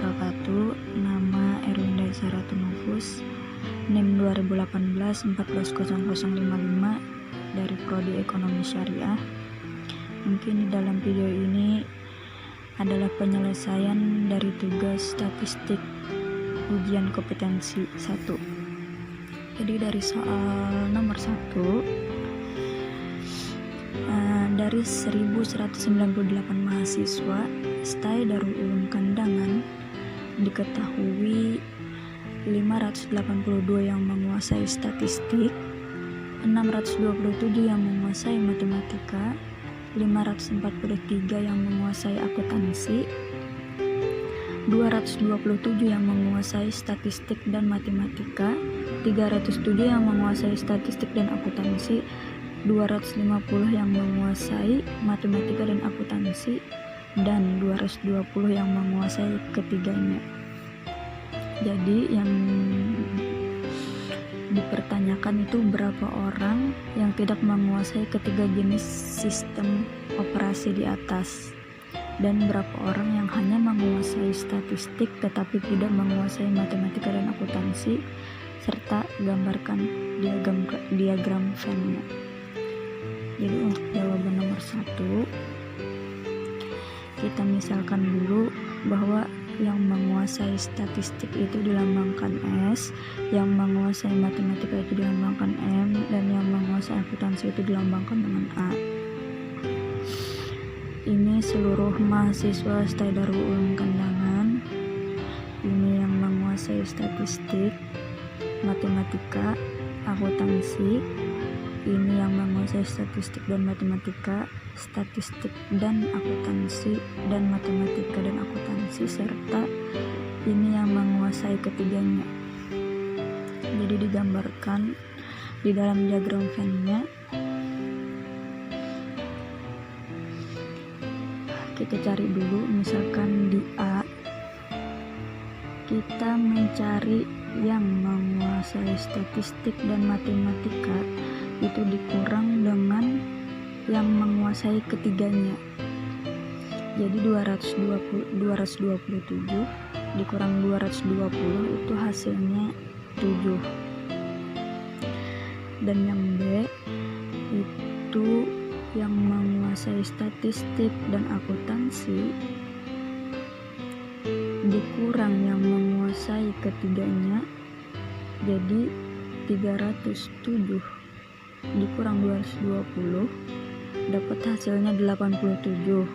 wabarakatuh. Nama Erlinda Zaratunufus, NIM 2018 140055 dari Prodi Ekonomi Syariah. Mungkin di dalam video ini adalah penyelesaian dari tugas statistik ujian kompetensi 1. Jadi dari soal nomor 1, dari 1198 mahasiswa STAI Darul Ulum Kandangan diketahui 582 yang menguasai statistik, 627 yang menguasai matematika, 543 yang menguasai akuntansi, 227 yang menguasai statistik dan matematika, 307 yang menguasai statistik dan akuntansi, 250 yang menguasai matematika dan akuntansi, dan 220 yang menguasai ketiganya. Jadi yang dipertanyakan itu berapa orang yang tidak menguasai ketiga jenis sistem operasi di atas, dan berapa orang yang hanya menguasai statistik tetapi tidak menguasai matematika dan akuntansi, serta gambarkan diagram Venn-nya. Jadi untuk jawaban nomor 1, kita misalkan dulu bahwa yang menguasai statistik itu dilambangkan S, yang menguasai matematika itu dilambangkan M, dan yang menguasai akuntansi itu dilambangkan dengan A. Ini seluruh mahasiswa STAI Darul Ulum Kandangan. Ini yang menguasai statistik, matematika, akuntansi. Ini yang menguasai statistik dan matematika, statistik dan akuntansi, dan matematika dan akuntansi, serta ini yang menguasai ketiganya. Jadi digambarkan di dalam diagram Venn-nya. Kita cari dulu, misalkan di A kita mencari yang menguasai statistik dan matematika itu dikurang dengan yang menguasai ketiganya. Jadi 227 dikurang 220 itu hasilnya 7. Dan yang B itu yang menguasai statistik dan akuntansi dikurang yang menguasai ketiganya, jadi 307 dikurang 220 dapat hasilnya 87.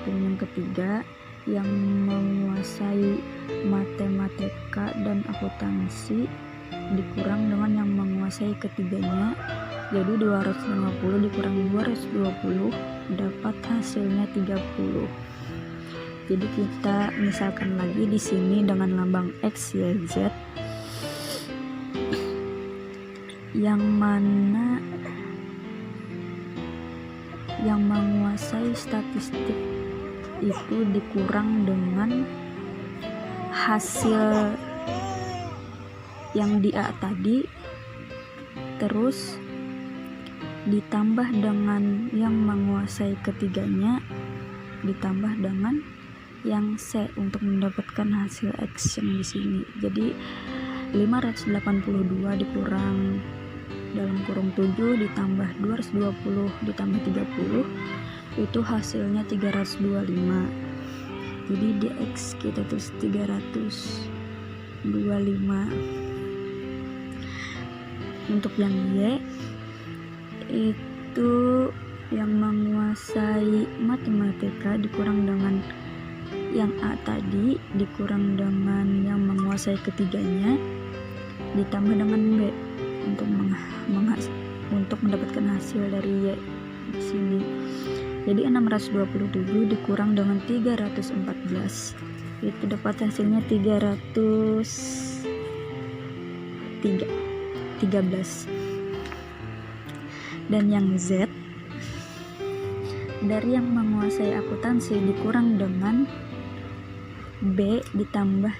Dan yang ketiga, yang menguasai matematika dan akuntansi dikurang dengan yang menguasai ketiganya, jadi 250 dikurang 220 dapat hasilnya 30. Jadi kita misalkan lagi di sini dengan lambang X, Y, Z, yang mana yang menguasai statistik itu dikurang dengan hasil yang di A tadi, terus ditambah dengan yang menguasai ketiganya, ditambah dengan yang C untuk mendapatkan hasil X yang di sini. Jadi 582 dikurang dalam kurung 7 ditambah 220 ditambah 30 itu hasilnya 325. Jadi di X kita tulis 325. Untuk yang Y itu yang menguasai matematika dikurang dengan yang A tadi, dikurang dengan yang menguasai ketiganya, ditambah dengan B untuk mendapatkan hasil dari Y di sini. Jadi 627 dikurang dengan 314 itu dapat hasilnya 13. Dan yang Z dari yang menguasai akuntansi dikurang dengan B ditambah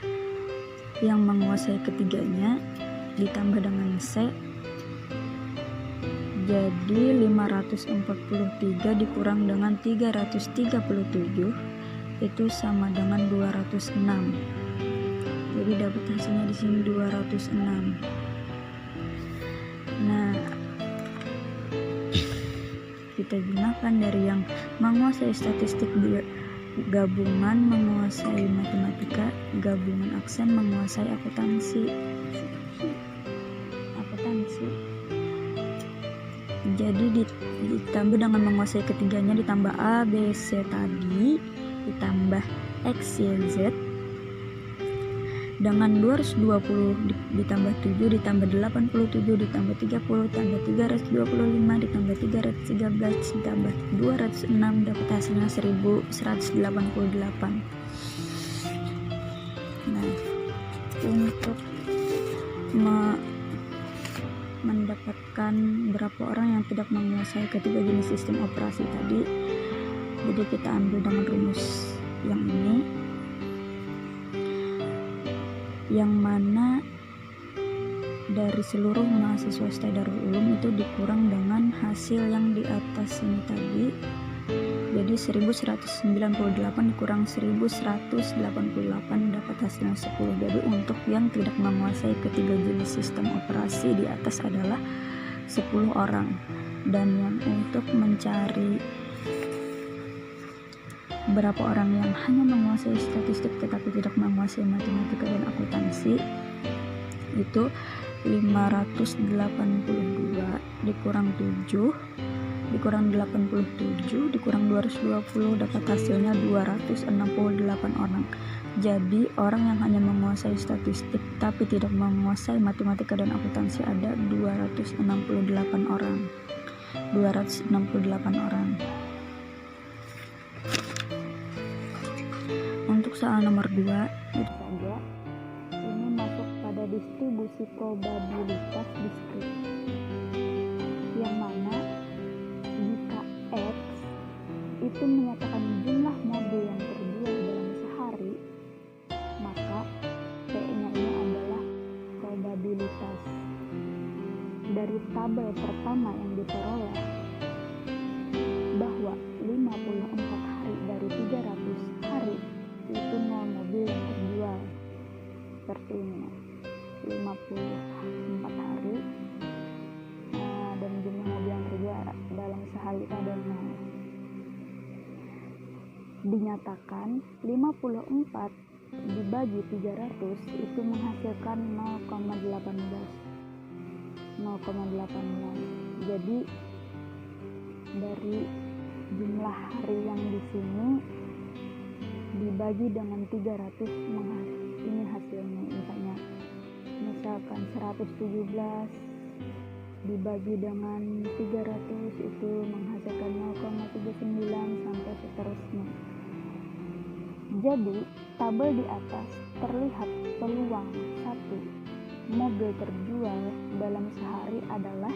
yang menguasai ketiganya ditambah dengan C, jadi 543 dikurang dengan 337 itu sama dengan 206. Jadi dapat hasilnya di sini 206. Nah, kita gunakan dari yang menguasai statistik gabungan menguasai matematika, gabungan aksen menguasai akuntansi. Jadi ditambah dengan menguasai ketiganya, ditambah A, B, C tadi, ditambah X, Y, Z, dengan 220 ditambah 7 ditambah 87 ditambah 30 ditambah 325 ditambah 313 ditambah 206 dapat hasilnya 1188. Nah, untuk mendapatkan berapa orang yang tidak menguasai ketiga jenis sistem operasi tadi, jadi kita ambil dengan rumus yang ini, yang mana dari seluruh mahasiswa STI Darul Ulum itu dikurang dengan hasil yang di atas ini tadi. Jadi 1198 dikurang 1188 dapat hasilnya 10. Jadi untuk yang tidak menguasai ketiga jenis sistem operasi di atas adalah 10 orang. Dan yang untuk mencari berapa orang yang hanya menguasai statistik tetapi tidak menguasai matematika dan akuntansi itu 582 dikurang 7 dikurang 87 dikurang 220 dapat hasilnya 268 orang. Jadi orang yang hanya menguasai statistik tapi tidak menguasai matematika dan akuntansi ada 268 orang. Untuk soal nomor 2 itu saja. Ini masuk pada distribusi probabilitas diskrit, yang mana jika X itu menyatakan jumlah mobil yang terjual dalam sehari, maka P-nya ini adalah probabilitas dari tabel pertama yang diperoleh bahwa 54 hari dari 300 hari itu 0 mobil yang terjual. Seperti ini, 54 hari dan jumlah mobil yang terjual dalam sehari itu ada 0. Dinyatakan 54 dibagi 300 itu menghasilkan 0,18. Jadi dari jumlah hari yang di sini dibagi dengan 300 ini hasilnya. Misalkan 117 dibagi dengan 300 itu menghasilkan 0,39 sampai seterusnya. Jadi tabel di atas terlihat peluang 1 mobil terjual dalam sehari adalah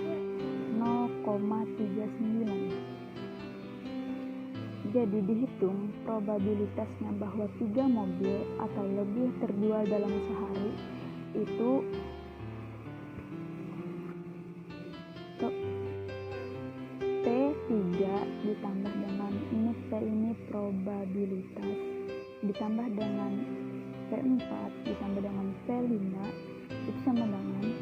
0,39. Jadi dihitung probabilitasnya bahwa 3 mobil atau lebih terjual dalam sehari itu P3 ditambah dengan ini P ini probabilitas ditambah dengan P4 ditambah dengan P5 itu sama dengan,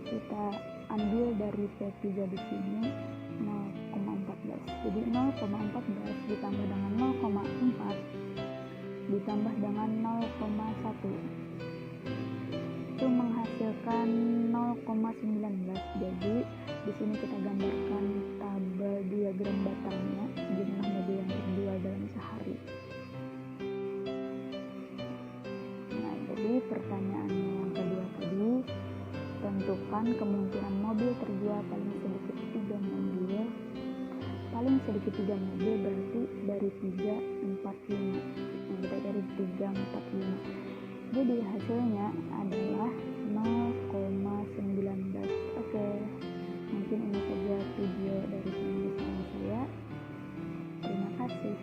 kita ambil dari P3 di sini 0,14. Jadi 0,14 ditambah dengan 0,4 ditambah dengan 0,1 itu menghasilkan 0,19. Jadi di sini kita gambarkan tabel diagram batangnya jumlah mobil yang terjual dalam sehari. Nah, jadi pertanyaannya yang kedua tadi, tentukan kemungkinan mobil terjual paling sedikit 3 mobil. Paling sedikit 3 mobil berarti dari 3, 4, 5. Nah, kita dari 3, 4, 5. Jadi hasilnya adalah 0,19. Oke, mungkin ini saja video dari penulisan saya. Terima kasih.